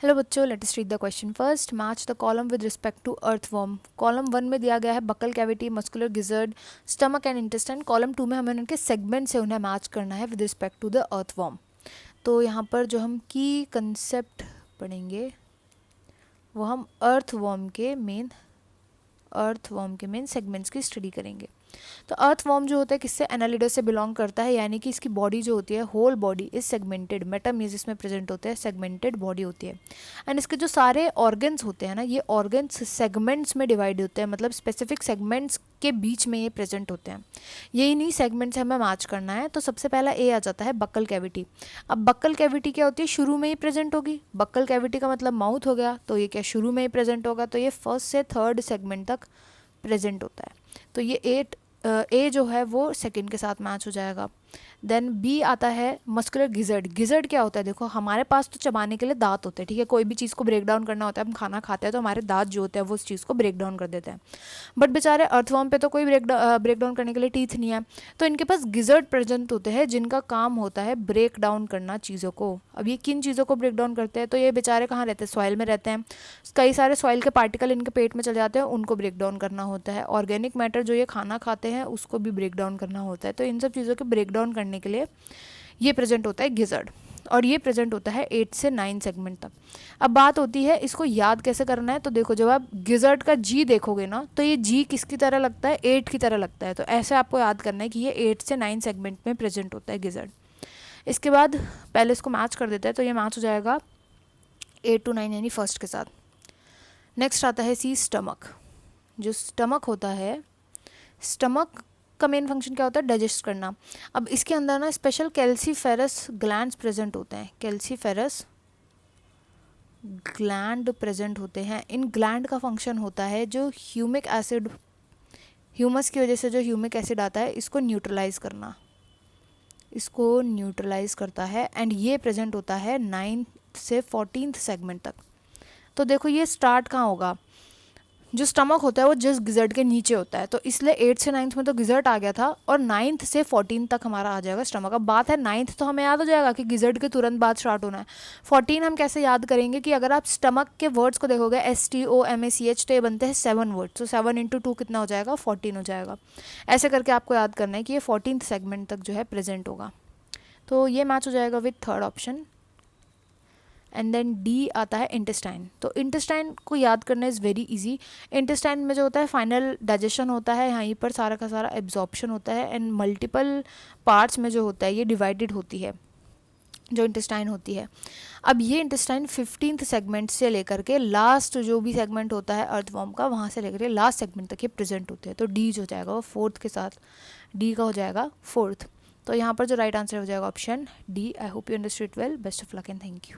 Hello बच्चों, let us read the question first. Match the column with respect to earthworm. Column 1 में दिया गया है buccal cavity, muscular gizzard, stomach and intestine. Column 2 में हमें उनके सेगमेंट से उन्हें मैच करना है with respect to the earthworm. तो यहाँ पर जो हम की कंसेप्ट पढ़ेंगे वो हम अर्थवर्म के मेन सेगमेंट्स की स्टडी करेंगे. तो अर्थवर्म जो होता है किससे, एनालिडा से बिलोंग करता है, यानी कि इसकी बॉडी जो होती है होल बॉडी इज सेगमेंटेड, मेटामेसिस में प्रेजेंट होते हैं, सेगमेंटेड बॉडी होती है. एंड इसके जो सारे ऑर्गन्स होते हैं ना, ये ऑर्गन्स सेगमेंट्स में डिवाइड होते हैं, मतलब स्पेसिफिक सेगमेंट्स के बीच में ये प्रेजेंट होते हैं. यही नहीं सेगमेंट से हमें मैच करना है. तो सबसे पहला ए आ जाता है बक्कल कैविटी. अब बक्कल कैविटी क्या होती है, शुरू में ही प्रेजेंट होगी. बक्कल कैविटी का मतलब माउथ हो गया, तो ये क्या शुरू में ही प्रेजेंट होगा, तो ये फर्स्ट से थर्ड सेगमेंट तक प्रेजेंट होता है. तो ये ए जो है वो सेकंड के साथ मैच हो जाएगा. देन बी आता है मस्कुलर गिजर्ड. गिजर्ड क्या होता है, देखो हमारे पास तो चबाने के लिए दांत होते हैं, ठीक है, कोई भी चीज़ को ब्रेक डाउन करना होता है, हम खाना खाते हैं तो हमारे दांत जो होते हैं वो उस चीज़ को ब्रेक डाउन कर देते हैं. बट बेचारे अर्थवर्म पे तो कोई ब्रेक डाउन करने के लिए टीथ नहीं है, तो इनके पास गिजर्ड प्रेजेंट होते हैं जिनका काम होता है ब्रेक डाउन करना चीज़ों को. अब ये किन चीज़ों को ब्रेक डाउन करते हैं, तो ये बेचारे कहाँ रहते हैं, सॉइल में रहते हैं. कई सारे सॉइल के पार्टिकल इनके पेट में चले जाते हैं, उनको ब्रेक डाउन करना होता है. ऑर्गेनिक मैटर जो ये खाना खाते हैं उसको भी ब्रेक डाउन करना होता है. तो इन सब चीज़ों के ब्रेक डाउन करने के लिए ये प्रेजेंट होता है गिजर्ड, और ये प्रेजेंट होता है 8 से 9 सेगमेंट तक. अब बात होती है इसको याद कैसे करना है. तो देखो जब आप गिजर्ड का जी देखोगे ना, तो ये जी किसकी तरह लगता है, 8 की तरह लगता है. तो ऐसे आपको याद करना है कि ये 8 से 9 सेगमेंट में प्रेजेंट होता है गिजर्ड. इसके बाद पहले इसको मैच कर देते हैं, तो ये मैच हो जाएगा 8 to 9 यानी फर्स्ट के साथ. नेक्स्ट आता है सी स्टमक. जो स्टमक होता है, स्टमक का मेन फंक्शन क्या होता है, डाइजेस्ट करना. अब इसके अंदर ना स्पेशल कैल्सीफेरस ग्लैंड्स प्रेजेंट होते हैं. कैल्सीफेरस ग्लैंड प्रेजेंट होते हैं. इन ग्लैंड का फंक्शन होता है जो ह्यूमिक एसिड, ह्यूमस की वजह से जो ह्यूमिक एसिड आता है इसको न्यूट्रलाइज करना, इसको न्यूट्रलाइज करता है. एंड ये प्रेजेंट होता है 9th से 14th सेगमेंट तक. तो देखो ये स्टार्ट कहाँ होगा, जो स्टमक होता है वो जस्ट गिजर्ड के नीचे होता है, तो इसलिए 8 से 9th में तो गिजर्ड आ गया था, और 9th से 14 तक हमारा आ जाएगा स्टमक. अब बात है 9th तो हमें याद हो जाएगा कि गिजर्ड के तुरंत बाद स्टार्ट होना है. 14 हम कैसे याद करेंगे कि अगर आप स्टमक के वर्ड्स को देखोगे STOMACH, तो ये बनते हैं 7 वर्ड्स. तो 7 into 2 कितना हो जाएगा, 14 हो जाएगा. ऐसे करके आपको याद करना है कि ये 14th सेगमेंट तक जो है प्रेजेंट होगा. तो ये मैच हो जाएगा with third option. And then D आता है इंटेस्टाइन. तो इंटेस्टाइन को याद करना इज़ वेरी इजी. इंटेस्टाइन में जो होता है फाइनल डाइजेशन होता है, यहाँ पर सारा का सारा एब्जॉर्प्शन होता है, एंड मल्टीपल पार्ट्स में जो होता है ये डिवाइडेड होती है जो इंटेस्टाइन होती है. अब ये इंटेस्टाइन 15th सेगमेंट से लेकर के लास्ट जो भी सेगमेंट होता है अर्थवर्म का, वहाँ से लेकर के लास्ट सेगमेंट तक ये प्रेजेंट होते हैं. तो डी जो हो जाएगा वो फोर्थ के साथ, डी का हो जाएगा फोर्थ. तो यहाँ पर जो राइट आंसर हो जाएगा option D. I hope you understood well. Best of luck and thank you.